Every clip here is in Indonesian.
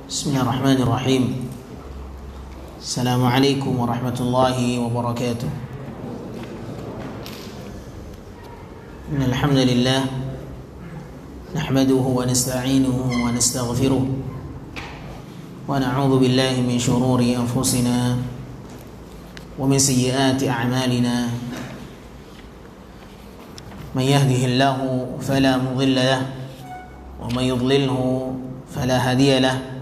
Bismillahirrahmanirrahim. Assalamualaikum warahmatullahi wabarakatuh. Innal hamdalillah nahmaduhu wa nasta'inuhu wa nastaghfiruh wa na'udzu billahi min shururi anfusina wa min sayyiati a'malina. Man yahdihillahu fala mudilla lahu wa man yudlilhu fala hadiya lahu.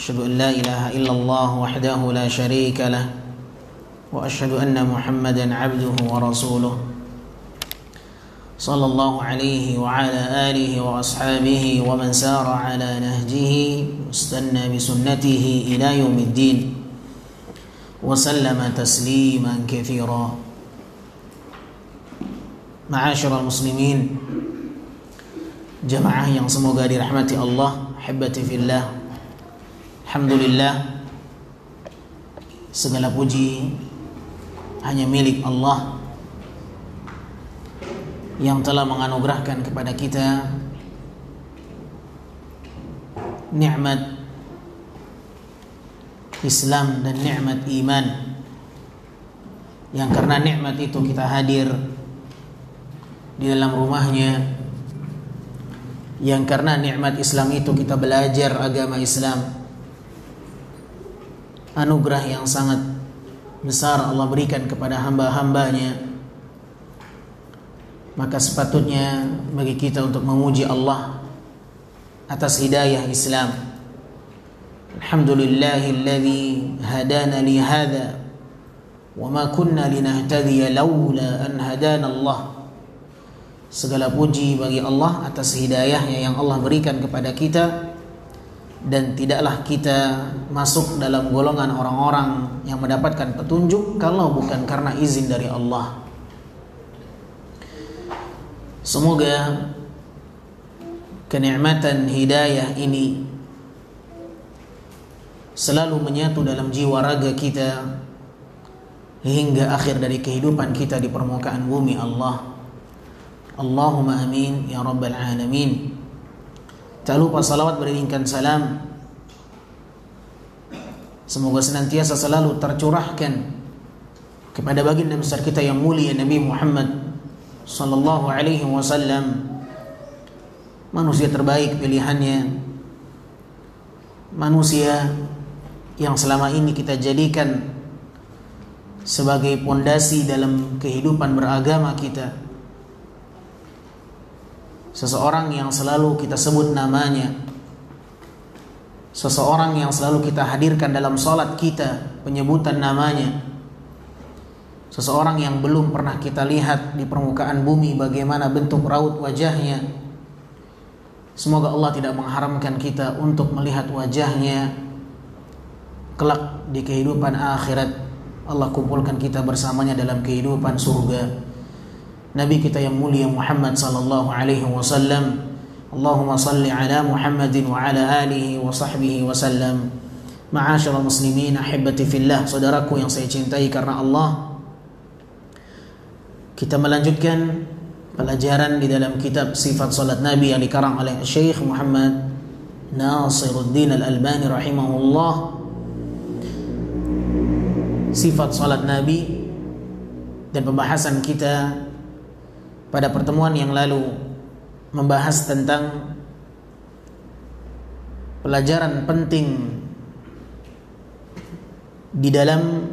Asyhadu an la ilaha illallah wahdahu la syarika lah wa asyhadu anna Muhammadan abduhu wa rasuluh sallallahu alaihi wa ala alihi wa ashabihi wa man sara ala nahjihi istanna bi sunnatihi ila yaumiddin wa sallama tasliman katsira. Ma'asyiral muslimin, jamaah yang semoga dirahmati Allah, hibbati fillah. Alhamdulillah, segala puji hanya milik Allah yang telah menganugerahkan kepada kita nikmat Islam dan nikmat iman, yang karena nikmat itu kita hadir di dalam rumahnya, yang karena nikmat Islam itu kita belajar agama Islam. Anugerah yang sangat besar Allah berikan kepada hamba-hambanya. Maka sepatutnya bagi kita untuk memuji Allah atas hidayah Islam. Alhamdulillahilladzi hadana li hadza wa ma kunna linahtadiya laula an hadana Allah. Segala puji bagi Allah atas hidayahnya yang Allah berikan kepada kita, dan tidaklah kita masuk dalam golongan orang-orang yang mendapatkan petunjuk kalau bukan karena izin dari Allah. Semoga kenikmatan hidayah ini selalu menyatu dalam jiwa raga kita hingga akhir dari kehidupan kita di permukaan bumi Allah. Allahumma amin ya rabbal alamin. Tak lupa salawat beriringkan salam semoga senantiasa selalu tercurahkan kepada baginda besar kita yang mulia Nabi Muhammad sallallahu alaihi wasallam, manusia terbaik pilihannya, manusia yang selama ini kita jadikan sebagai pondasi dalam kehidupan beragama kita. Seseorang yang selalu kita sebut namanya, seseorang yang selalu kita hadirkan dalam salat kita penyebutan namanya, seseorang yang belum pernah kita lihat di permukaan bumi bagaimana bentuk raut wajahnya. Semoga Allah tidak mengharamkan kita untuk melihat wajahnya kelak di kehidupan akhirat. Allah kumpulkan kita bersamanya dalam kehidupan surga. Nabi kita yang mulia Muhammad sallallahu alaihi wasallam. Allahumma salli ala Muhammadin wa ala alihi wa sahbihi wasallam. Ma'asyiral muslimin, ahibbati fillah, saudaraku yang saya cintai karena Allah. Kita melanjutkan pelajaran di dalam kitab Sifat Salat Nabi yang dikarang oleh Syekh Muhammad Nasiruddin Al-Albani rahimahullah. Sifat salat Nabi, dan pembahasan kita pada pertemuan yang lalu membahas tentang pelajaran penting di dalam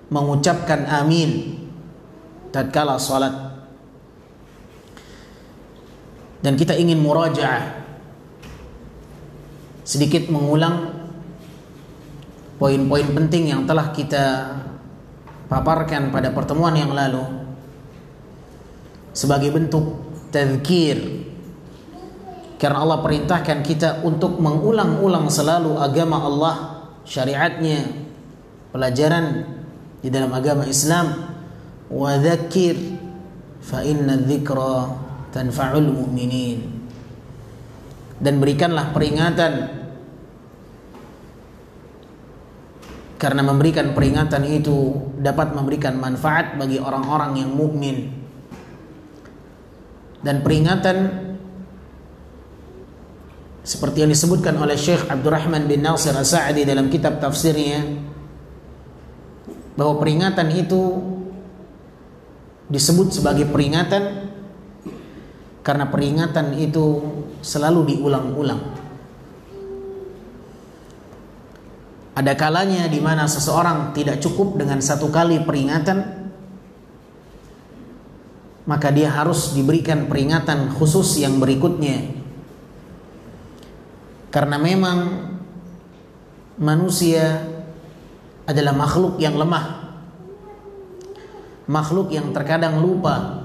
mengucapkan amin tatkala salat. Dan kita ingin murajaah, sedikit mengulang poin-poin penting yang telah kita paparkan pada pertemuan yang lalu sebagai bentuk tadzkir, karena Allah perintahkan kita untuk mengulang-ulang selalu agama Allah, syariatnya, pelajaran di dalam agama Islam. Wa dzakir fa inna dzikra tanfa'ul mu'minin. Dan berikanlah peringatan, karena memberikan peringatan itu dapat memberikan manfaat bagi orang-orang yang mukmin. Dan peringatan seperti yang disebutkan oleh Syekh Abdurrahman bin Nasir As-Sa'di dalam kitab tafsirnya, bahwa peringatan itu disebut sebagai peringatan karena peringatan itu selalu diulang-ulang. Ada kalanya di mana seseorang tidak cukup dengan satu kali peringatan, maka dia harus diberikan peringatan khusus yang berikutnya. Karena memang manusia adalah makhluk yang lemah, makhluk yang terkadang lupa,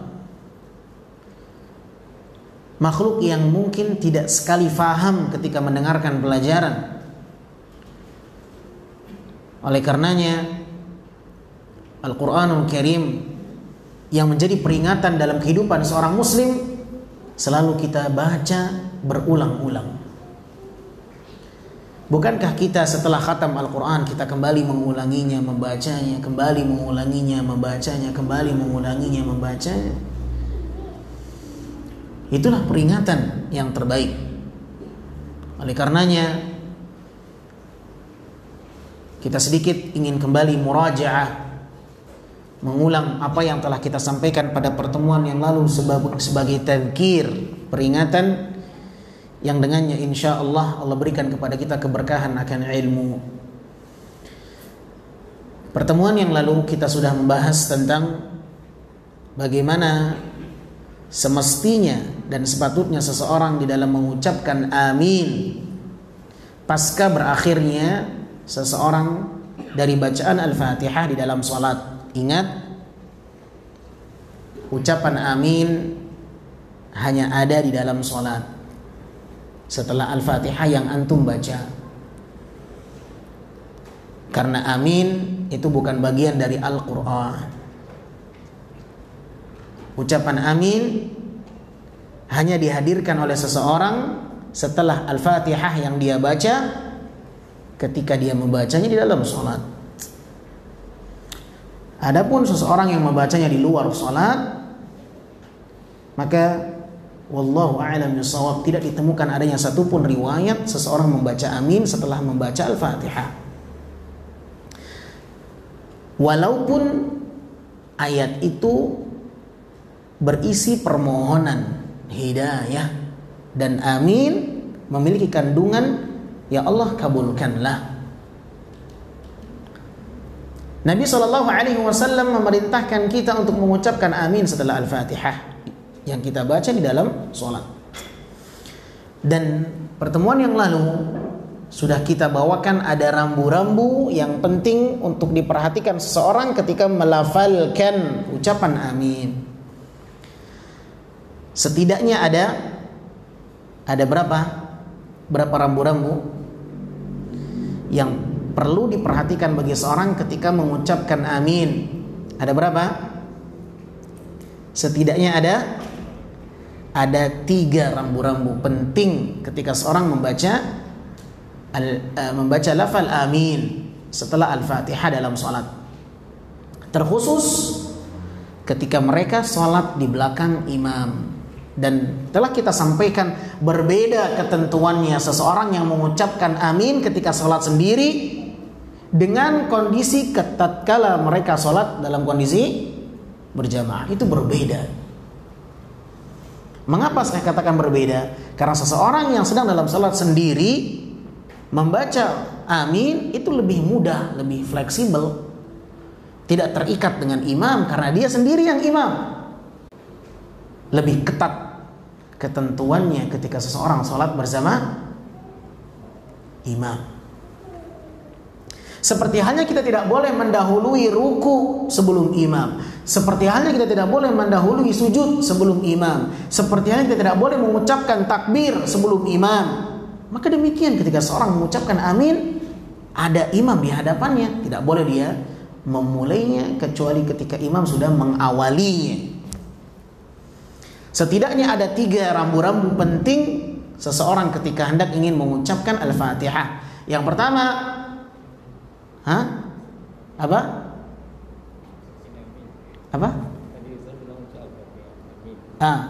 makhluk yang mungkin tidak sekali faham ketika mendengarkan pelajaran. Oleh karenanya Al-Quranul Karim yang menjadi peringatan dalam kehidupan seorang muslim selalu kita baca berulang-ulang. Bukankah kita setelah khatam Al-Quran kita kembali mengulanginya, membacanya, kembali mengulanginya, membacanya, kembali mengulanginya, membacanya? Itulah peringatan yang terbaik. Oleh karenanya kita sedikit ingin kembali murajaah, mengulang apa yang telah kita sampaikan pada pertemuan yang lalu sebagai tadzkir, peringatan yang dengannya insya Allah berikan kepada kita keberkahan akan ilmu. Pertemuan yang lalu kita sudah membahas tentang bagaimana semestinya dan sepatutnya seseorang di dalam mengucapkan amin pasca berakhirnya seseorang dari bacaan Al-Fatihah di dalam salat. Ingat, ucapan amin hanya ada di dalam salat setelah Al-Fatihah yang antum baca. Karena amin itu bukan bagian dari Al-Quran. Ucapan amin hanya dihadirkan oleh seseorang setelah Al-Fatihah yang dia baca, ketika dia membacanya di dalam sholat. Adapun seseorang yang membacanya di luar sholat, maka wallahu a'lam bishawab, tidak ditemukan adanya satupun riwayat seseorang membaca amin setelah membaca Al-Fatihah. Walaupun ayat itu berisi permohonan hidayah dan amin memiliki kandungan ya Allah kabulkanlah. Nabi SAW memerintahkan kita untuk mengucapkan amin setelah Al-Fatihah yang kita baca di dalam sholat. Dan pertemuan yang lalu sudah kita bawakan ada rambu-rambu yang penting untuk diperhatikan seseorang ketika melafalkan ucapan amin. Setidaknya ada berapa rambu-rambu yang perlu diperhatikan bagi seorang ketika mengucapkan amin. Ada berapa? Setidaknya ada 3 rambu-rambu penting ketika seorang membaca lafal amin setelah Al-Fatihah dalam salat. Terkhusus ketika mereka salat di belakang imam. Dan telah kita sampaikan berbeda ketentuannya seseorang yang mengucapkan amin ketika salat sendiri dengan kondisi tatkala mereka salat dalam kondisi berjamaah. Itu berbeda. Mengapa saya katakan berbeda? Karena seseorang yang sedang dalam salat sendiri membaca amin itu lebih mudah, lebih fleksibel, tidak terikat dengan imam karena dia sendiri yang imam. Lebih ketat ketentuannya ketika seseorang salat bersama imam. Seperti halnya kita tidak boleh mendahului ruku sebelum imam. Seperti halnya kita tidak boleh mendahului sujud sebelum imam. Seperti halnya kita tidak boleh mengucapkan takbir sebelum imam. Maka demikian ketika seorang mengucapkan amin, ada imam di hadapannya, tidak boleh dia memulainya kecuali ketika imam sudah mengawalinya. Setidaknya ada 3 rambu-rambu penting seseorang ketika hendak ingin mengucapkan Al-Fatihah. Yang pertama, apa?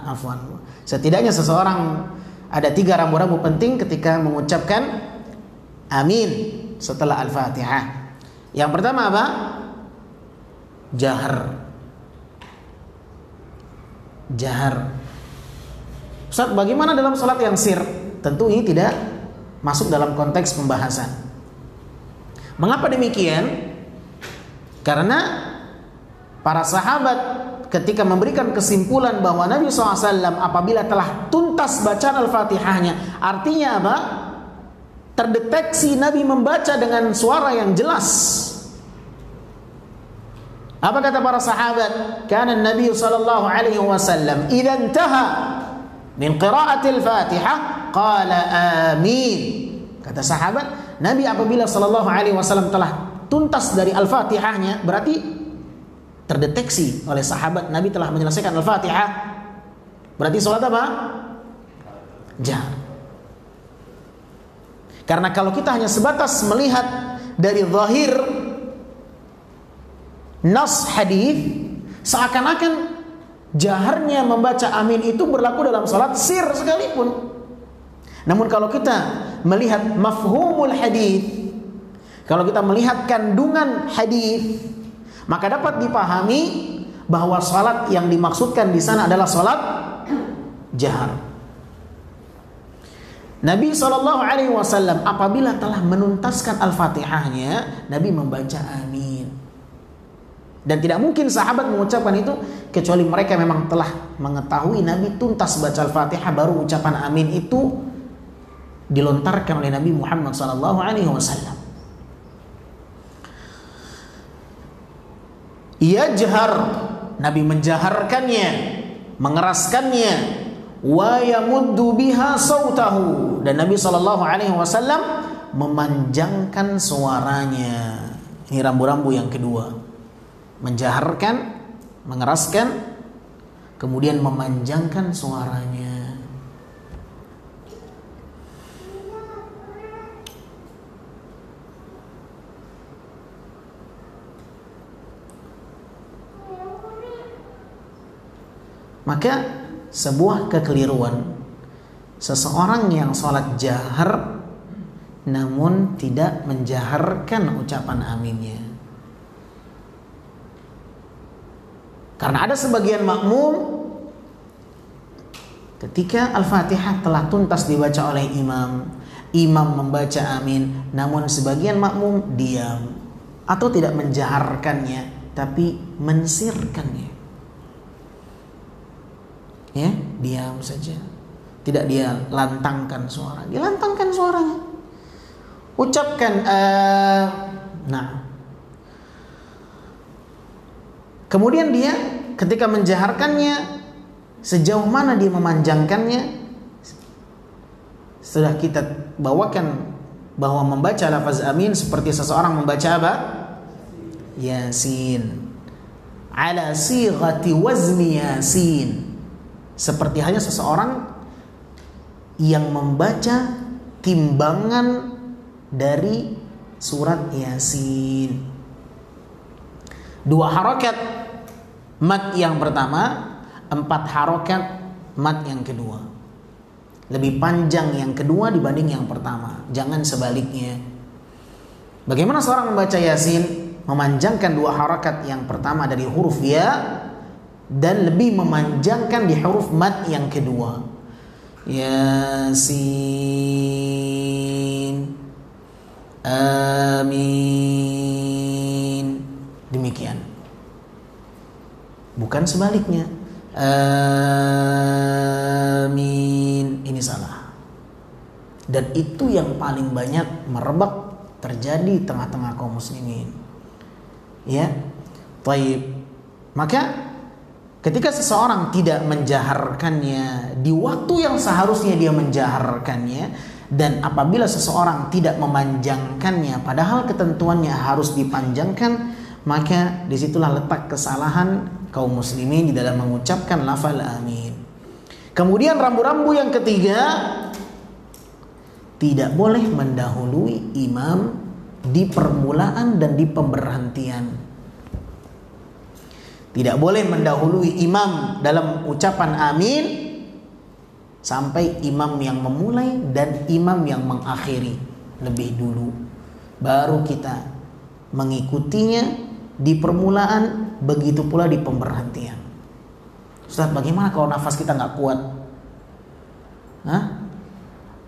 Afwan. Setidaknya seseorang ada 3 rambu-rambu penting ketika mengucapkan amin setelah Al-Fatihah. Yang pertama apa? Jahar. Ustaz, bagaimana dalam salat yang sir? Tentu ini tidak masuk dalam konteks pembahasan. Mengapa demikian? Karena para sahabat ketika memberikan kesimpulan bahwa Nabi SAW apabila telah tuntas bacaan Al-Fatihahnya, artinya apa? Terdeteksi Nabi membaca dengan suara yang jelas. Apa kata para sahabat? Kana Nabi sallallahu alaihi wasallam idza intaha min qira'atil Fatihah qala amin. Kata sahabat, Nabi apabila sallallahu alaihi wasallam telah tuntas dari Al-Fatihahnya, berarti terdeteksi oleh sahabat Nabi telah menyelesaikan Al-Fatihah. Berarti salat apa? Jahar. Karena kalau kita hanya sebatas melihat dari zahir nas hadis, seakan-akan jaharnya membaca amin itu berlaku dalam salat sir sekalipun. Namun kalau kita melihat mafhumul hadis, kalau kita melihat kandungan hadis, maka dapat dipahami bahwa salat yang dimaksudkan di sana adalah salat jahar. Nabi SAW apabila telah menuntaskan Al-Fatihahnya, Nabi membaca amin. Dan tidak mungkin sahabat mengucapkan itu kecuali mereka memang telah mengetahui Nabi tuntas baca Al-Fatihah, baru ucapan amin itu dilontarkan oleh Nabi Muhammad SAW. Yajhar, Nabi menjaharkannya, mengeraskannya, wa yamuddu biha sautahu, dan Nabi SAW memanjangkan suaranya. Ini rambu-rambu yang kedua, menjaharkan, mengeraskan, kemudian memanjangkan suaranya. Maka sebuah kekeliruan seseorang yang sholat jahar namun tidak menjaharkan ucapan aminnya. Karena ada sebagian makmum ketika Al-Fatihah telah tuntas dibaca oleh imam, imam membaca amin, namun sebagian makmum diam atau tidak menjaharkannya tapi mensirkannya. Ya, diam saja. Tidak dia lantangkan suara. Dia lantangkan suaranya. Ucapkan nah. Kemudian dia ketika menjaharkannya, sejauh mana dia memanjangkannya? Sudah kita bawakan bahwa membaca lafaz amin seperti seseorang membaca apa? Yasin. Ala sighati wazni yasin. Seperti halnya seseorang yang membaca timbangan dari surat Yasin. 2 harakat mat yang pertama, 4 harakat mat yang kedua. Lebih panjang yang kedua dibanding yang pertama. Jangan sebaliknya. Bagaimana seorang membaca Yasin? Memanjangkan 2 harakat yang pertama dari huruf ya, dan lebih memanjangkan di huruf mat yang kedua. Yasin, amin. Demikian. Bukan sebaliknya. Amin. Ini salah. Dan itu yang paling banyak merebak terjadi di tengah-tengah kaum muslimin. Ya. Baik. Maka ketika seseorang tidak menjaharkannya di waktu yang seharusnya dia menjaharkannya, dan apabila seseorang tidak memanjangkannya padahal ketentuannya harus dipanjangkan, maka disitulah letak kesalahan kaum muslimin di dalam mengucapkan lafal amin. Kemudian rambu-rambu yang ketiga, tidak boleh mendahului imam di permulaan dan di pemberhentian. Tidak boleh mendahului imam dalam ucapan amin sampai imam yang memulai dan imam yang mengakhiri lebih dulu, baru kita mengikutinya di permulaan, begitu pula di pemberhentian. Ustaz, bagaimana kalau nafas kita nggak kuat?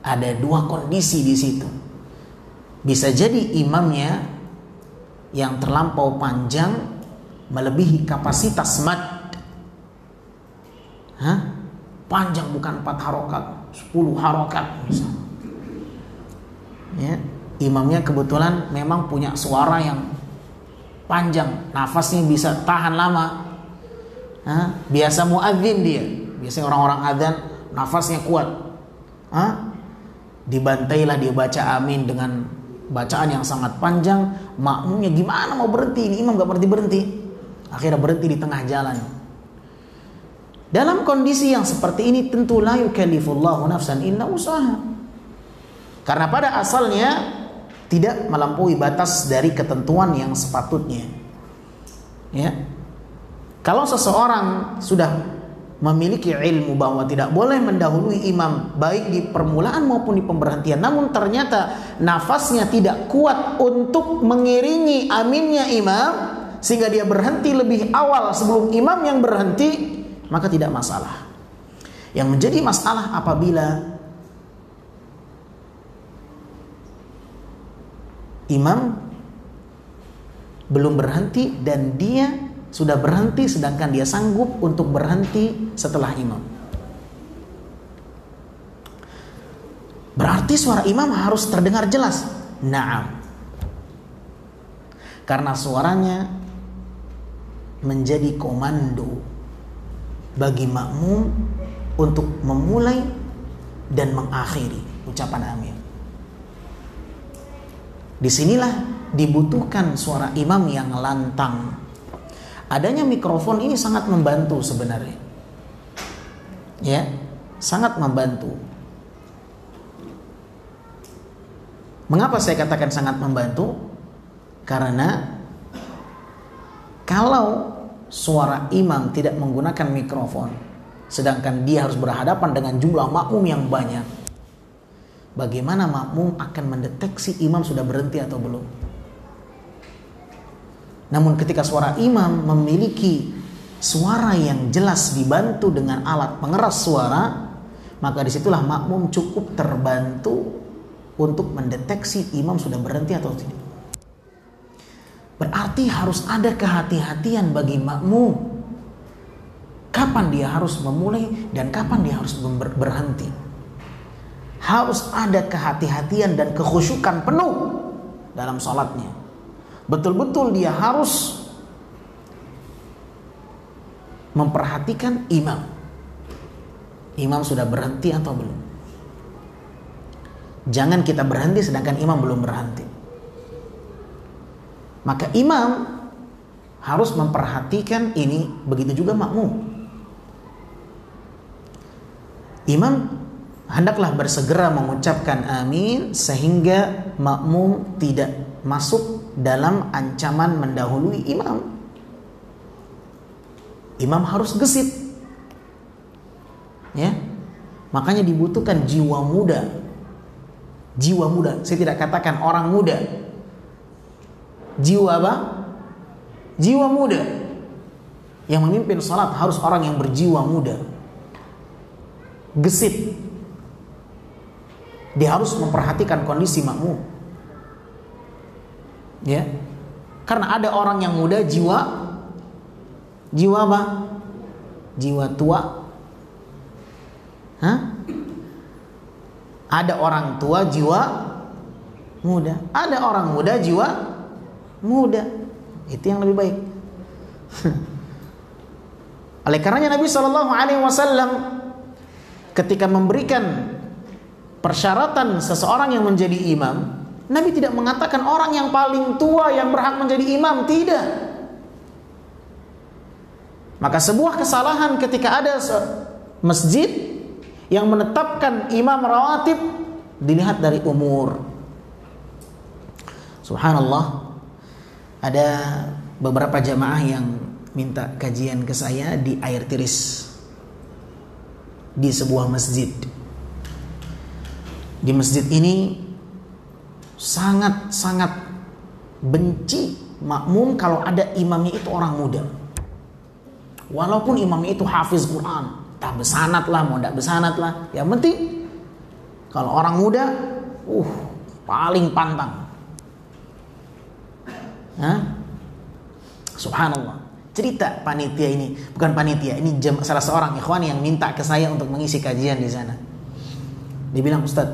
Ada dua kondisi di situ. Bisa jadi imamnya yang terlampau panjang melebihi kapasitas mad. Panjang bukan 4 harokat, 10 harokat misalnya. Ya, imamnya kebetulan memang punya suara yang panjang, nafasnya bisa tahan lama. Biasa muadzin dia, biasanya orang-orang adzan nafasnya kuat. Dibantailah dia baca amin dengan bacaan yang sangat panjang, makmumnya gimana mau berhenti? Ini imam gak berhenti. Akhirnya berhenti di tengah jalan. Dalam kondisi yang seperti ini tentu la yukallifullahu nafsan illa usaha. Karena pada asalnya tidak melampaui batas dari ketentuan yang sepatutnya. Ya. Kalau seseorang sudah memiliki ilmu bahwa tidak boleh mendahului imam baik di permulaan maupun di pemberhentian, namun ternyata nafasnya tidak kuat untuk mengiringi aminnya imam sehingga dia berhenti lebih awal sebelum imam yang berhenti, maka tidak masalah. Yang menjadi masalah apabila imam belum berhenti dan dia sudah berhenti sedangkan dia sanggup untuk berhenti setelah imam. Berarti suara imam harus terdengar jelas. Naam. Karena suaranya menjadi komando bagi makmum untuk memulai dan mengakhiri ucapan amin. Disinilah dibutuhkan suara imam yang lantang. Adanya mikrofon ini sangat membantu sebenarnya. Ya, sangat membantu. Mengapa saya katakan sangat membantu? Karena kalau suara imam tidak menggunakan mikrofon, sedangkan dia harus berhadapan dengan jumlah makmum yang banyak, bagaimana makmum akan mendeteksi imam sudah berhenti atau belum? Namun ketika suara imam memiliki suara yang jelas dibantu dengan alat pengeras suara, maka disitulah makmum cukup terbantu untuk mendeteksi imam sudah berhenti atau tidak. Berarti harus ada kehati-hatian bagi makmum. Kapan dia harus memulai dan kapan dia harus berhenti. Harus ada kehati-hatian dan kekhusyukan penuh dalam salatnya. Betul-betul dia harus memperhatikan imam. Imam sudah berhenti atau belum. Jangan kita berhenti sedangkan imam belum berhenti. Maka imam harus memperhatikan ini, begitu juga makmum. Imam hendaklah bersegera mengucapkan amin sehingga makmum tidak masuk dalam ancaman mendahului imam. Imam harus gesit. Ya. Makanya dibutuhkan jiwa muda. Jiwa muda, saya tidak katakan orang muda. Jiwa apa? Jiwa muda. Yang memimpin salat harus orang yang berjiwa muda. Gesit. Dia harus memperhatikan kondisi makmum. Ya. Karena ada orang yang muda jiwa apa? Jiwa tua. Ada orang tua jiwa muda. Ada orang muda jiwa muda. Itu yang lebih baik. Oleh karenanya Nabi SAW ketika memberikan persyaratan seseorang yang menjadi imam, Nabi tidak mengatakan orang yang paling tua yang berhak menjadi imam, tidak. Maka sebuah kesalahan ketika ada masjid yang menetapkan imam rawatib dilihat dari umur. Subhanallah, ada beberapa jamaah yang minta kajian ke saya di Air Tiris. di sebuah masjid. Di masjid ini sangat-sangat benci makmum kalau ada imamnya itu orang muda. Walaupun imamnya itu hafiz Quran, tak besanat lah, mau tak besanat lah, yang penting kalau orang muda, paling pantang. Subhanallah. Cerita panitia ini, bukan panitia, ini salah seorang ikhwan yang minta ke saya untuk mengisi kajian di sana. Dia bilang, Ustaz,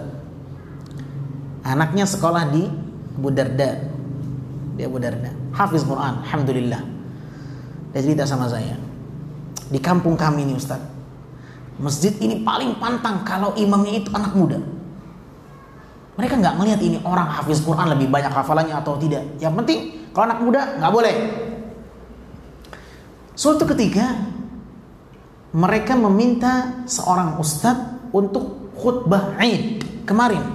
anaknya sekolah di Abu Darda. Dia Abu Darda, hafiz Quran, alhamdulillah. Dia cerita sama saya, di kampung kami ini Ustaz, masjid ini paling pantang kalau imamnya itu anak muda. Mereka nggak ngelihat ini orang hafiz Quran lebih banyak hafalannya atau tidak. Yang penting kalau anak muda nggak boleh. Suatu ketika mereka meminta seorang ustadz untuk khutbah Id kemarin,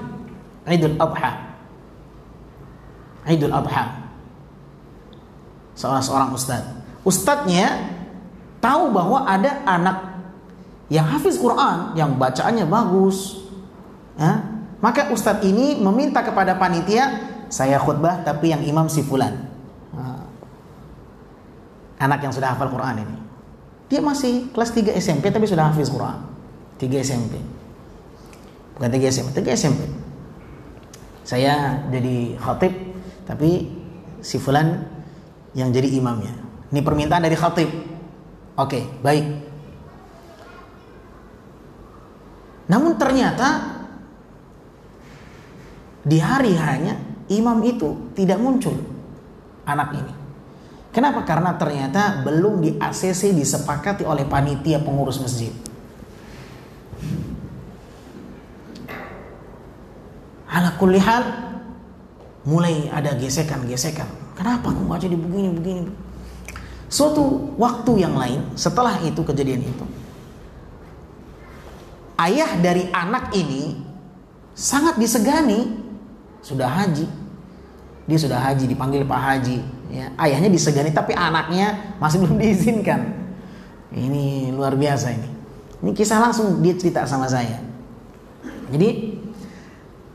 Idul Adha. Idul Adha. Seorang ustadz. Ustadznya tahu bahwa ada anak yang hafiz Quran, yang bacaannya bagus. Maka ustadz ini meminta kepada panitia, saya khutbah tapi yang imam si fulan. Anak yang sudah hafal Quran ini. Dia masih kelas 3 SMP tapi sudah hafiz Quran. 3 SMP. Bukan 3 SMP, 3 SMP. Saya jadi khatib tapi si fulan yang jadi imamnya. Ini permintaan dari khatib. Oke, baik. Namun ternyata di hari hanya imam itu tidak muncul, anak ini. Kenapa? Karena ternyata belum di ACC disepakati oleh panitia pengurus masjid. Ala kulli hal, mulai ada gesekan. Kenapa kamu baca di begini? Suatu waktu yang lain, setelah itu kejadian itu, ayah dari anak ini sangat disegani. Sudah haji, dia sudah haji, dipanggil Pak Haji, ya. Ayahnya disegani tapi anaknya masih belum diizinkan. Ini luar biasa ini. Ini kisah langsung dia cerita sama saya. Jadi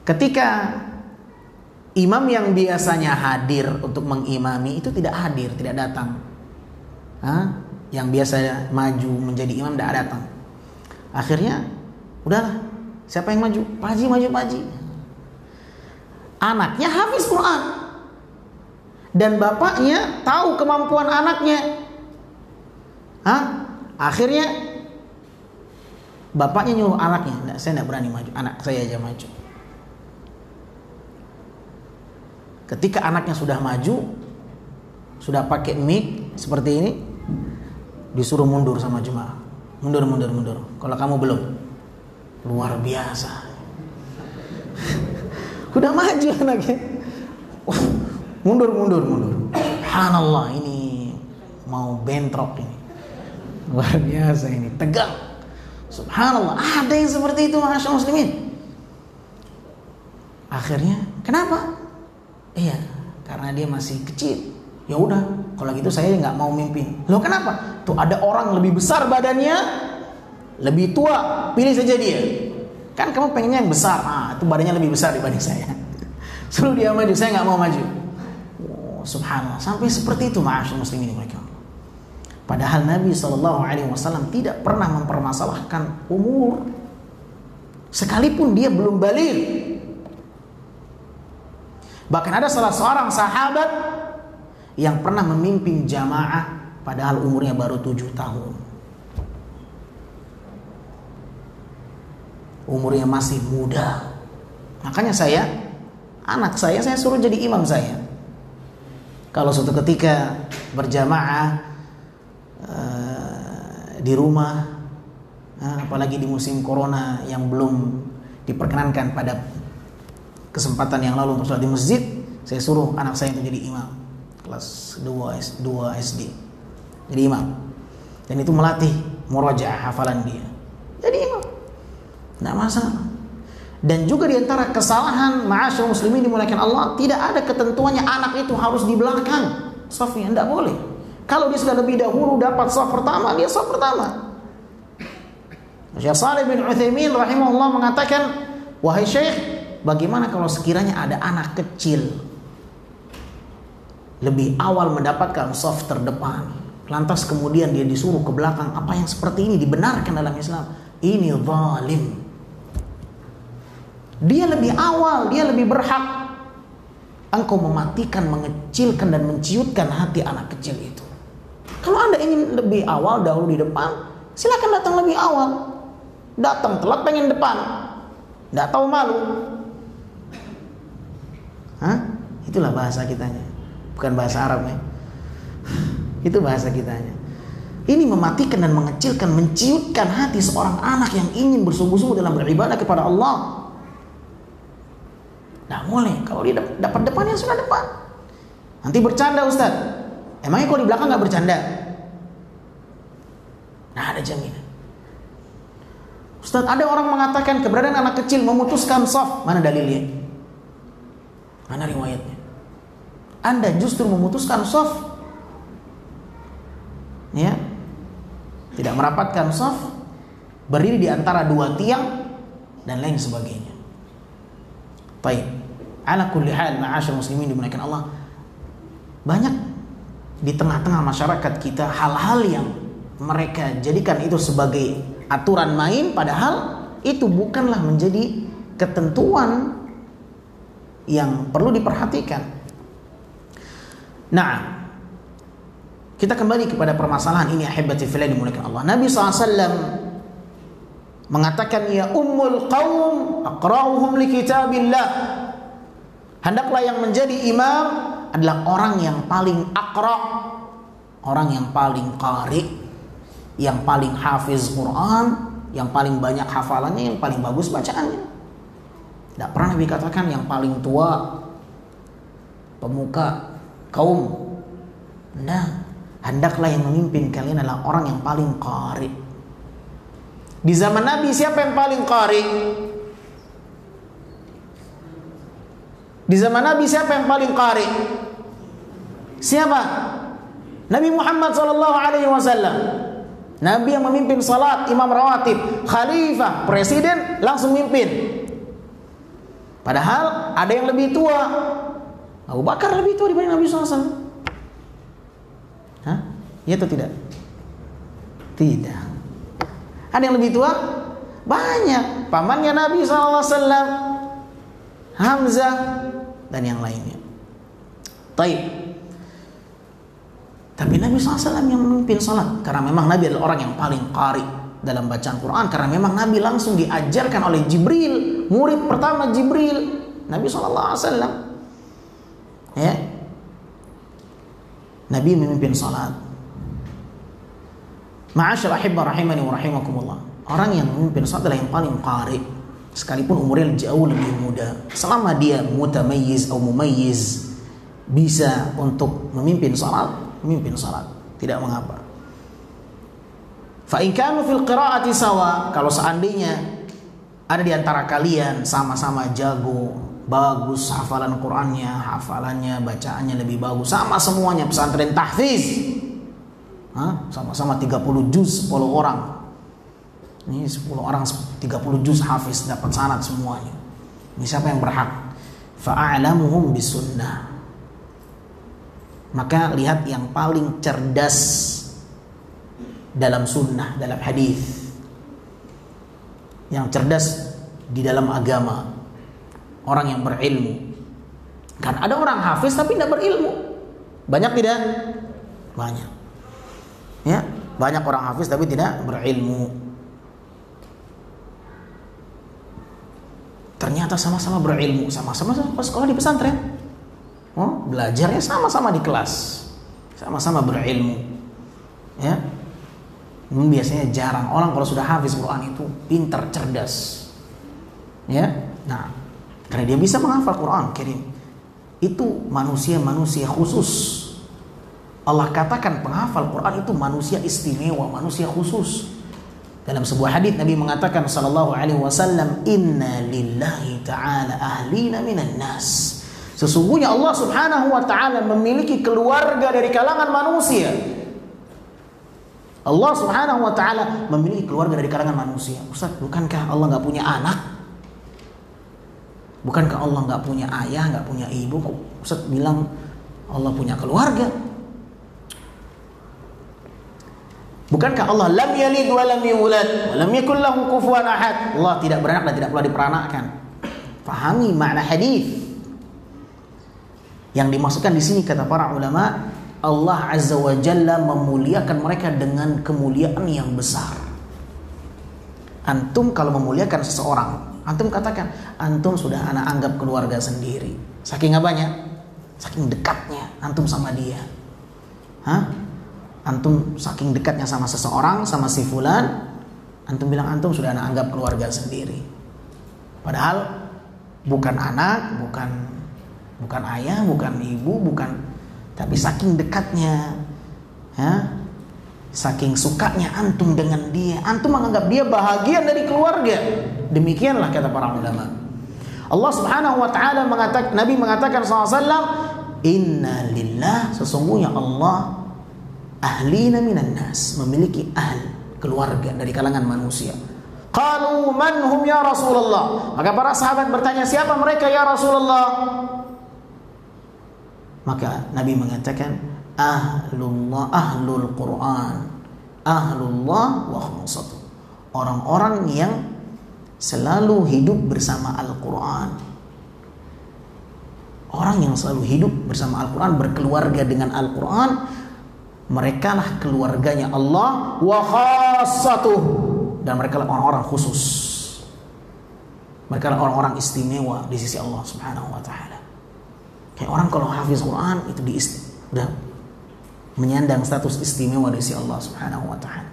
ketika imam yang biasanya hadir untuk mengimami itu tidak hadir, tidak datang. Yang biasa maju menjadi imam tidak datang. Akhirnya udahlah, siapa yang maju? Pak Haji maju, Pak Haji. Anaknya hafiz Quran dan bapaknya tahu kemampuan anaknya. Akhirnya bapaknya nyuruh anaknya, saya tidak berani maju, anak saya aja maju. Ketika anaknya sudah maju, sudah pakai mic seperti ini, disuruh mundur sama jemaah. Mundur. Kalau kamu belum, luar biasa. Udah maju anaknya, mundur. Subhanallah, ini mau bentrok ini, luar biasa ini, tegang. Subhanallah, ada yang seperti itu, masya Allah muslimin. Akhirnya, kenapa? Iya, karena dia masih kecil. Ya udah, kalau gitu saya nggak mau mimpin. Loh kenapa? Tuh ada orang lebih besar badannya, lebih tua, pilih saja dia. Kan kamu pengennya yang besar, itu badannya lebih besar dibanding saya. Suruh dia maju, saya nggak mau maju. Subhanallah, sampai seperti itu ma'asyur muslimin mereka. Padahal Nabi SAW tidak pernah mempermasalahkan umur, sekalipun dia belum baligh. Bahkan ada salah seorang sahabat yang pernah memimpin jamaah padahal umurnya baru 7 tahun. Umurnya masih muda. Makanya anak saya suruh jadi imam saya. Kalau suatu ketika berjamaah di rumah, apalagi di musim corona yang belum diperkenankan pada kesempatan yang lalu untuk sholat di masjid, saya suruh anak saya untuk jadi imam kelas 2 SD. Jadi imam. Dan itu melatih murajaah hafalan dia. Jadi imam. Tidak masalah. Dan juga diantara kesalahan ma'asyur muslimin dimuliakan Allah, tidak ada ketentuannya anak itu harus di belakang safnya, tidak boleh. Kalau dia sudah lebih dahulu dapat saf pertama, dia saf pertama. Syekh Shalih bin Utsaimin rahimahullah mengatakan, wahai Syekh, bagaimana kalau sekiranya ada anak kecil lebih awal mendapatkan shaf terdepan, lantas kemudian dia disuruh ke belakang? Apa yang seperti ini dibenarkan dalam Islam? Ini zalim. Dia lebih awal, dia lebih berhak. Engkau mematikan, mengecilkan dan menciutkan hati anak kecil itu. Kalau Anda ingin lebih awal, dahulu di depan, silakan datang lebih awal. Datang telat pengen depan, nggak tahu malu. Itulah bahasa kitanya, bukan bahasa Arab ya. Itu bahasa kitanya. Ini mematikan dan mengecilkan, menciutkan hati seorang anak yang ingin bersungguh-sungguh dalam beribadah kepada Allah. Nah boleh, kalau dia dapat depan ya sudah depan. Nanti bercanda Ustaz, emangnya kalau di belakang nggak bercanda? Nah ada jaminan. Ustaz, ada orang mengatakan keberadaan anak kecil memutuskan shaf. Mana dalilnya? Mana riwayatnya? Anda justru memutuskan shaf, ya, tidak merapatkan shaf, berdiri di antara dua tiang dan lain sebagainya. Baik, ala kulli hal, ma'asyar muslimin dimuliakan Allah, banyak di tengah-tengah masyarakat kita hal-hal yang mereka jadikan itu sebagai aturan main, padahal itu bukanlah menjadi ketentuan yang perlu diperhatikan. Nah, kita kembali kepada permasalahan ini, ahibati fillah dimuliakan Allah. Nabi SAW mengatakan, ya ummul qaum aqra'uhum li kitabillah. Hendaklah yang menjadi imam adalah orang yang paling aqra', orang yang paling qari', yang paling hafiz Quran, yang paling banyak hafalannya, yang paling bagus bacaannya. Tidak pernah Nabi katakan yang paling tua, pemuka kaum. Nah, hendaklah yang memimpin kalian adalah orang yang paling qari'. Di zaman Nabi siapa yang paling qari? Di zaman Nabi siapa yang paling qari? Siapa? Nabi Muhammad SAW. Nabi yang memimpin salat, imam rawatib, khalifah, presiden, langsung mimpin. Padahal ada yang lebih tua. Abu Bakar lebih tua dibanding Nabi SAW. Ya atau tidak? Tidak. Ada yang lebih tua? Banyak. Pamannya Nabi SAW, Hamzah, dan yang lainnya. Taib. Tapi Nabi SAW yang memimpin salat, karena memang Nabi adalah orang yang paling qari dalam bacaan Quran, karena memang Nabi langsung diajarkan oleh Jibril, murid pertama Jibril, Nabi SAW. Ya. Nabi memimpin salat. Ma'asyar ahibba rahimani wa rahimakumullah. Orang yang memimpin salat adalah yang paling qari, sekalipun umurnya jauh lebih muda. Selama dia mutamayyiz atau mumayyiz, bisa untuk memimpin salat, tidak mengapa. Fa in kanu fil qiraati sawa, kalau seandainya ada di antara kalian sama-sama jago, bagus hafalan Qur'annya, hafalannya, bacaannya lebih bagus, sama semuanya, pesantren tahfiz. Sama-sama 30 juz 10 orang. Ini 10 orang 30 juz hafiz, dapat sanad semuanya. Ini siapa yang berhak? Fa'alamuhum bisunnah. Maka lihat yang paling cerdas dalam sunnah, dalam hadis, yang cerdas di dalam agama, orang yang berilmu. Kan ada orang hafiz tapi tidak berilmu. Banyak tidak? Banyak. Ya, banyak orang hafiz tapi tidak berilmu. Ternyata sama-sama berilmu, sama-sama sekolah di pesantren. Belajarnya sama-sama di kelas, sama-sama berilmu. Ya, biasanya jarang orang kalau sudah hafiz Quran itu pintar, cerdas. Ya, nah, karena dia bisa menghafal Quran Karim. Itu manusia-manusia khusus. Allah katakan penghafal Quran itu manusia istimewa, manusia khusus. Dalam sebuah hadis Nabi mengatakan sallallahu alaihi wasallam, inna lillahi ta'ala ahlina minan nas. Sesungguhnya Allah subhanahu wa ta'ala memiliki keluarga dari kalangan manusia. Allah Subhanahu wa taala memiliki keluarga dari kalangan manusia. Ustaz, bukankah Allah enggak punya anak? Bukankah Allah enggak punya ayah, enggak punya ibu? Kok Ustaz bilang Allah punya keluarga? Bukankah Allah lam yalid wa lam yulad wa lam yakul lahu kufuwan ahad? Allah tidak beranak dan tidak pula diperanakkan. Pahami makna hadis. Yang dimaksudkan di sini kata para ulama, Allah Azza wa Jalla memuliakan mereka dengan kemuliaan yang besar. Antum kalau memuliakan seseorang, antum katakan, antum sudah ana anggap keluarga sendiri. Saking apanya? Saking dekatnya antum sama dia. Antum saking dekatnya sama seseorang, sama si fulan, antum bilang antum sudah ana anggap keluarga sendiri. Padahal bukan anak, bukan ayah, bukan ibu, tapi saking dekatnya, saking sukanya antum dengan dia, antum menganggap dia bahagian dari keluarga. Demikianlah kata para ulama. Allah Subhanahu wa taala mengatakan, Nabi mengatakan SAW, inna lillah, sesungguhnya Allah ahlina minan nas, memiliki keluarga dari kalangan manusia. Qalu man hum ya Rasulullah. Maka para sahabat bertanya, siapa mereka ya Rasulullah? Maka Nabi mengatakan, ahlul Quran, ahlullah wa khamsatu, orang-orang yang selalu hidup bersama Al-Quran. Orang yang selalu hidup bersama Al-Quran, berkeluarga dengan Al-Quran, mereka lah keluarganya Allah, wa khassatuh, dan mereka lah orang-orang khusus. Mereka lah orang-orang istimewa di sisi Allah Subhanahu wa taala. Kayak orang kalau hafiz Quran itu udah menyandang status istimewa di sisi Allah Subhanahu wa taala.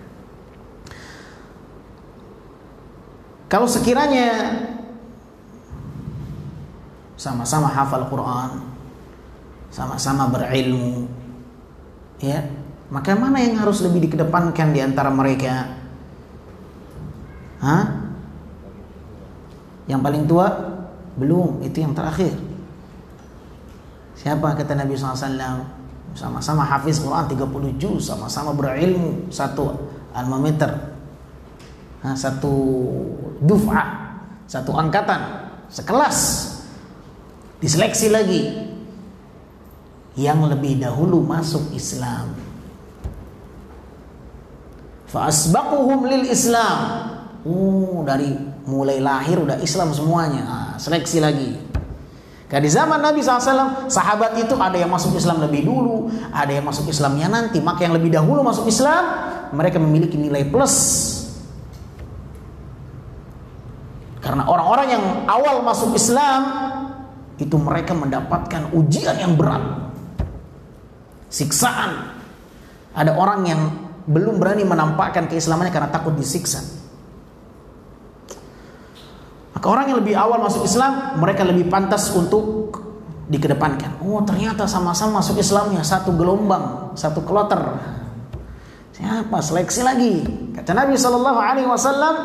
Kalau sekiranya sama-sama hafal Quran, sama-sama berilmu, ya, maka mana yang harus lebih dikedepankan di antara mereka? Yang paling tua? Belum, itu yang terakhir. Siapa kata Nabi SAW? Sama-sama hafiz Quran 30 juz, sama-sama berilmu, satu alma mater, satu duf'ah, satu angkatan, sekelas, diseleksi lagi yang lebih dahulu masuk Islam. Fa asbaquhum lil Islam. Dari mulai lahir udah Islam semuanya. Seleksi lagi. Di zaman Nabi SAW, sahabat itu ada yang masuk Islam lebih dulu, ada yang masuk Islamnya nanti. Maka yang lebih dahulu masuk Islam, mereka memiliki nilai plus. Karena orang-orang yang awal masuk Islam, itu mereka mendapatkan ujian yang berat, siksaan. Ada orang yang belum berani menampakkan keislamannya karena takut disiksa. Maka orang yang lebih awal masuk Islam, mereka lebih pantas untuk dikedepankan. Ternyata sama-sama masuk Islamnya, satu gelombang, satu kloter. Siapa? Seleksi lagi. Kata Nabi SAW,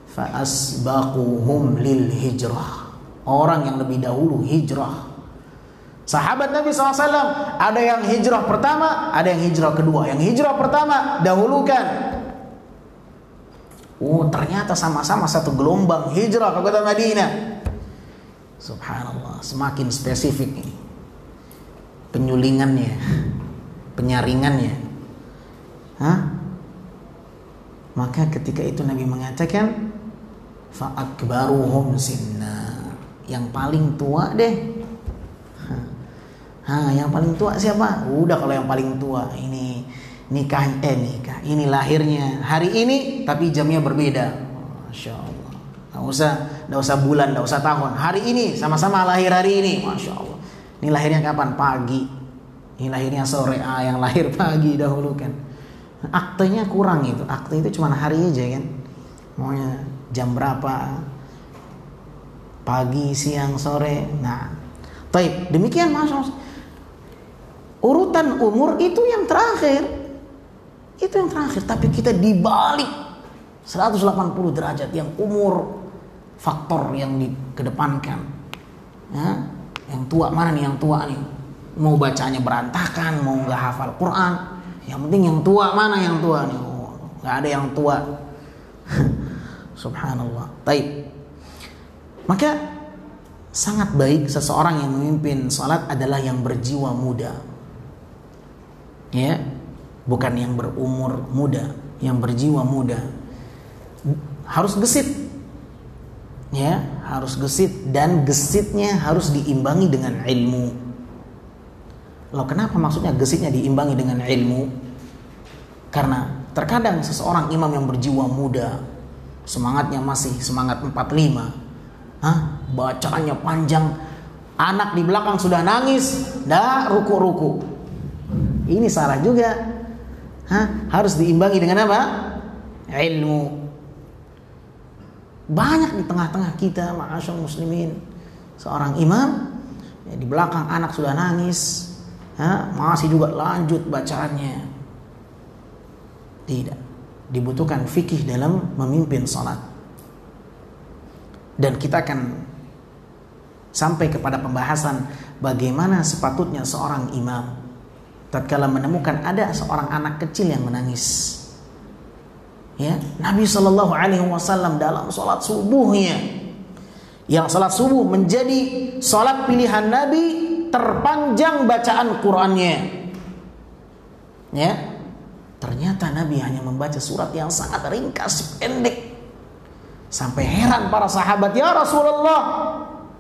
fa asbaquhum lil hijrah. Orang yang lebih dahulu hijrah. Sahabat Nabi SAW, ada yang hijrah pertama, ada yang hijrah kedua. Yang hijrah pertama dahulukan. Ternyata sama-sama satu gelombang hijrah ke kota Madinah. Subhanallah, semakin spesifik ini penyulingannya, penyaringannya. Maka ketika itu Nabi mengatakan, fa akbaruhum sinna, yang paling tua deh. Yang paling tua siapa? Udah kalau yang paling tua ini nikah, ini lahirnya hari ini tapi jamnya berbeda. Masya Allah. Nggak usah bulan, nggak usah tahun. Hari ini sama-sama lahir hari ini. Masya Allah. Ini lahirnya kapan? Pagi. Ini lahirnya sore. Yang lahir pagi dahulu kan. Aktenya kurang itu. Akte itu cuma hari aja kan. Maunya jam berapa? Pagi, siang, sore. Nah, baik. Demikian Masya Allah. Urutan umur itu yang terakhir. Itu yang terakhir. Tapi kita dibalik 180 derajat. Yang umur faktor yang dikedepankan. Yang tua mana nih? Yang tua nih mau bacanya berantakan, mau nggak hafal Quran. Yang penting yang tua, mana yang tua nih? Oh, nggak ada yang tua. Subhanallah. Taib. Maka sangat baik seseorang yang memimpin salat adalah yang berjiwa muda. Ya, bukan yang berumur muda, yang berjiwa muda. Harus gesit. Ya, harus gesit, dan gesitnya harus diimbangi dengan ilmu. Loh, kenapa maksudnya gesitnya diimbangi dengan ilmu? Karena terkadang seseorang imam yang berjiwa muda, semangatnya masih semangat 45, bacaannya panjang, anak di belakang sudah nangis, dah ruku-ruku. Ini salah juga. Harus diimbangi dengan apa? Ilmu. Banyak di tengah-tengah kita, ma'asyarul muslimin, seorang imam ya, di belakang anak sudah nangis, masih juga lanjut bacaannya. Tidak. Dibutuhkan fikih dalam memimpin salat. Dan kita akan sampai kepada pembahasan bagaimana sepatutnya seorang imam tatkala menemukan ada seorang anak kecil yang menangis. Ya, Nabi SAW dalam salat subuhnya, yang salat subuh menjadi salat pilihan Nabi, terpanjang bacaan Qur'annya. Ya, ternyata Nabi hanya membaca surat yang sangat ringkas, pendek. Sampai heran para sahabat, ya Rasulullah,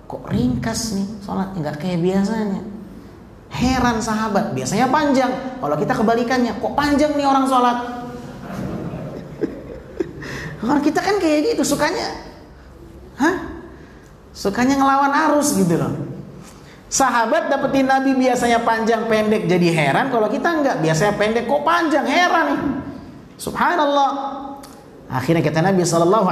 kok ringkas nih salat, enggak kayak biasanya. Heran sahabat, biasanya panjang. Kalau kita kebalikannya, kok panjang nih orang salat? Orang kita kan kayak gitu, sukanya sukanya ngelawan arus gitu loh. Sahabat dapetin Nabi biasanya panjang pendek jadi heran. Kalau kita enggak, biasanya pendek kok panjang, heran nih. Subhanallah. Akhirnya kata Nabi SAW,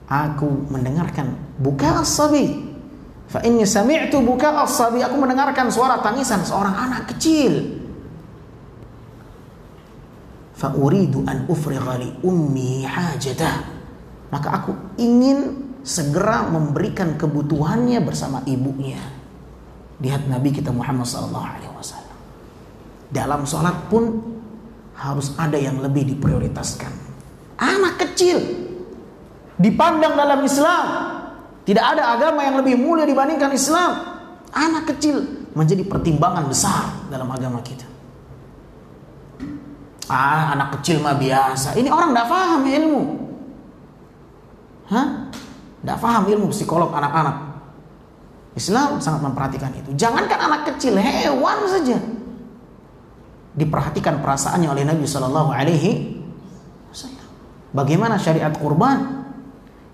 aku mendengarkan buka as-sabi, fa inni sami'tu buka as-sabi. Aku mendengarkan suara tangisan seorang anak kecil. Fa uridu an ufrigha li ummi hajatah. Maka aku ingin segera memberikan kebutuhannya bersama ibunya. Lihat Nabi kita Muhammad SAW. Dalam sholat pun harus ada yang lebih diprioritaskan. Anak kecil dipandang dalam Islam, tidak ada agama yang lebih mulia dibandingkan Islam. Anak kecil menjadi pertimbangan besar dalam agama kita. Anak kecil mah biasa. Ini orang tidak paham ilmu. Tidak paham ilmu psikolog anak-anak. Islam sangat memperhatikan itu. Jangankan anak kecil, hewan saja diperhatikan perasaannya oleh Nabi Sallallahu Alaihi Wasallam. Bagaimana syariat kurban?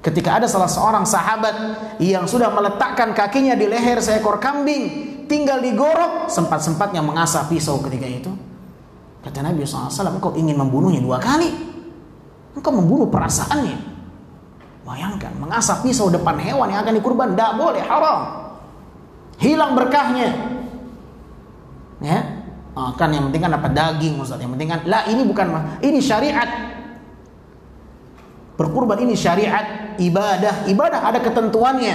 Ketika ada salah seorang sahabat yang sudah meletakkan kakinya di leher seekor kambing, tinggal digorok, sempat-sempatnya mengasah pisau ketika itu. Kata Nabi SAW, engkau ingin membunuhnya 2 kali. Engkau membunuh perasaannya. Bayangkan, mengasah pisau depan hewan yang akan dikurban, tidak boleh, haram. Hilang berkahnya. Ya, kan yang penting kan dapat daging, Ustaz. Yang penting kan, ini bukan, ini syariat. Berkurban ini syariat, ibadah. Ibadah ada ketentuannya.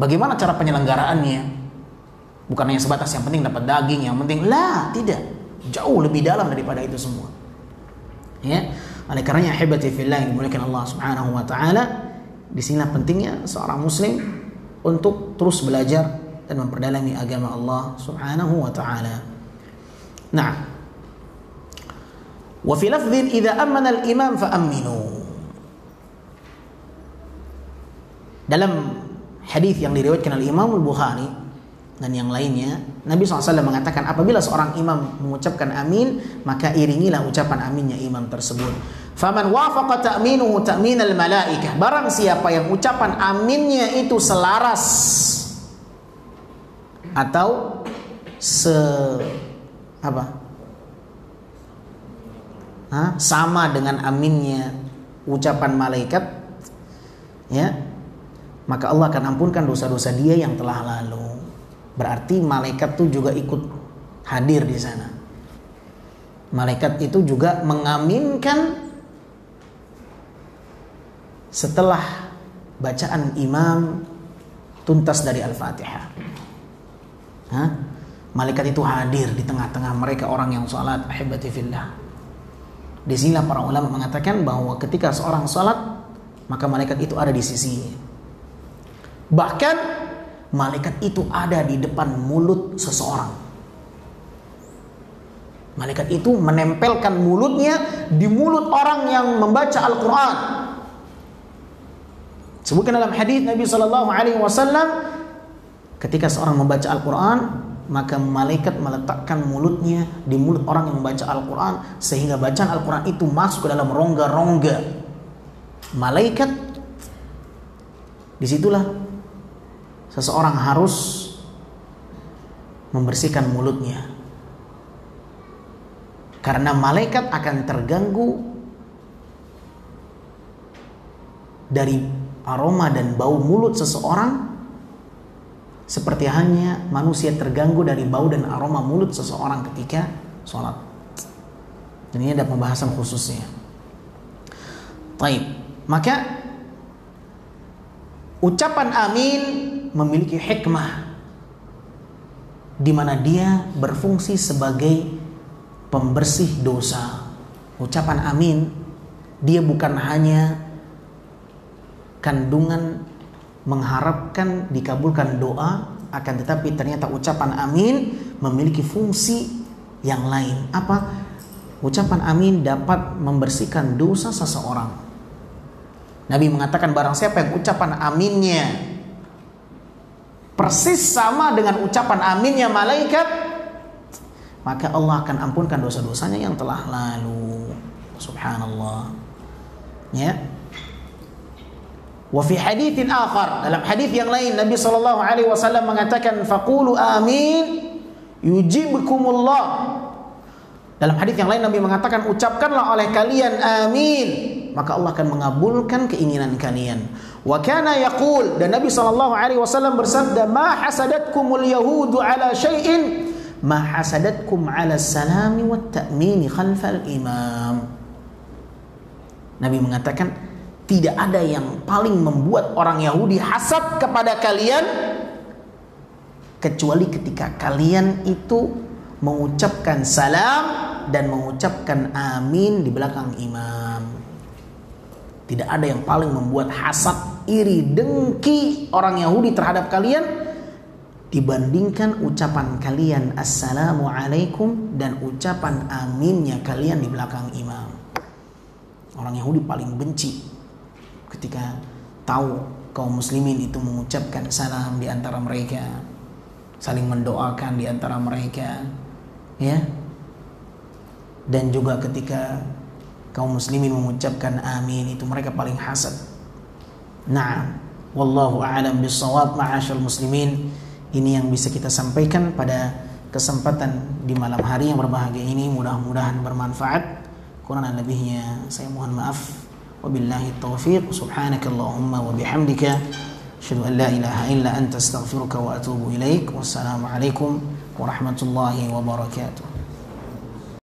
Bagaimana cara penyelenggaraannya? Bukan hanya sebatas yang penting dapat daging, yang penting, tidak. Jauh lebih dalam daripada itu semua. Ya, oleh karenanya ahibati fillah yang dimuliakan Allah Subhanahu wa taala, di sinilah pentingnya seorang muslim untuk terus belajar dan memperdalami agama Allah Subhanahu wa taala. Nah, wa fi lafdhin idza amana al-imam fa aminu. Dalam hadis yang diriwayatkan oleh Imam Al-Bukhari dan yang lainnya, Nabi SAW mengatakan apabila seorang imam mengucapkan amin, maka iringilah ucapan aminnya imam tersebut. Faman wafaqa ta'minuhu ta'minal malaikah, barang siapa yang ucapan aminnya itu selaras atau sama dengan aminnya ucapan malaikat, ya, maka Allah akan ampunkan dosa-dosa dia yang telah lalu. Berarti malaikat itu juga ikut hadir di sana. Malaikat itu juga mengaminkan setelah bacaan imam tuntas dari Al-Fatihah. malaikat itu hadir di tengah-tengah mereka orang yang salat. Ahibati fillah. Di sinilah para ulama mengatakan bahwa ketika seorang salat, maka malaikat itu ada di sisinya. Bahkan malaikat itu ada di depan mulut seseorang. Malaikat itu menempelkan mulutnya di mulut orang yang membaca Al-Quran. Sebutkan dalam hadis Nabi SAW, ketika seorang membaca Al-Quran, maka malaikat meletakkan mulutnya di mulut orang yang membaca Al-Quran, sehingga bacaan Al-Quran itu masuk ke dalam rongga-rongga malaikat. Disitulah seseorang harus membersihkan mulutnya, karena malaikat akan terganggu dari aroma dan bau mulut seseorang, seperti hanya manusia terganggu dari bau dan aroma mulut seseorang ketika sholat. Dan ini ada pembahasan khususnya. Baik, maka ucapan amin memiliki hikmah, di mana dia berfungsi sebagai pembersih dosa. Ucapan amin, dia bukan hanya kandungan mengharapkan dikabulkan doa, akan tetapi ternyata ucapan amin memiliki fungsi yang lain. Apa? Ucapan amin dapat membersihkan dosa seseorang. Nabi mengatakan barang siapa yang ucapan aminnya persis sama dengan ucapan aminnya malaikat, maka Allah akan ampunkan dosa-dosanya yang telah lalu. Subhanallah. Ya. Wa fi haditsin akhar, dalam hadis yang lain Nabi sallallahu alaihi wasallam mengatakan faqulu amin yujibukumullah. Dalam hadis yang lain Nabi mengatakan ucapkanlah oleh kalian amin, maka Allah akan mengabulkan keinginan kalian. Wa kana yaqul, dan Nabi sallallahu alaihi wasallam bersabda, ma hasadatkumul yahudu ala syai'in ma hasadatkum ala salami wat ta'mini khalfal imam. Nabi mengatakan tidak ada yang paling membuat orang Yahudi hasad kepada kalian kecuali ketika kalian itu mengucapkan salam dan mengucapkan amin di belakang imam. Tidak ada yang paling membuat hasad, iri, dengki orang Yahudi terhadap kalian dibandingkan ucapan kalian assalamualaikum dan ucapan aminnya kalian di belakang imam. Orang Yahudi paling benci ketika tahu kaum muslimin itu mengucapkan salam di antara mereka, saling mendoakan di antara mereka, ya. Dan juga ketika kaum muslimin mengucapkan amin, itu mereka paling hasad. Nah, wallahu a'lam bissawab. Ma'asyal muslimin, ini yang bisa kita sampaikan pada kesempatan di malam hari yang berbahagia ini. Mudah-mudahan bermanfaat. Kurang dan lebihnya saya mohon maaf. Wabillahi taufiq. Subhanakallahumma wa bihamdika asyhadu an la ilaha illa anta astaghfiruka wa atubu ilaik. Wassalamualaikum warahmatullahi wabarakatuh.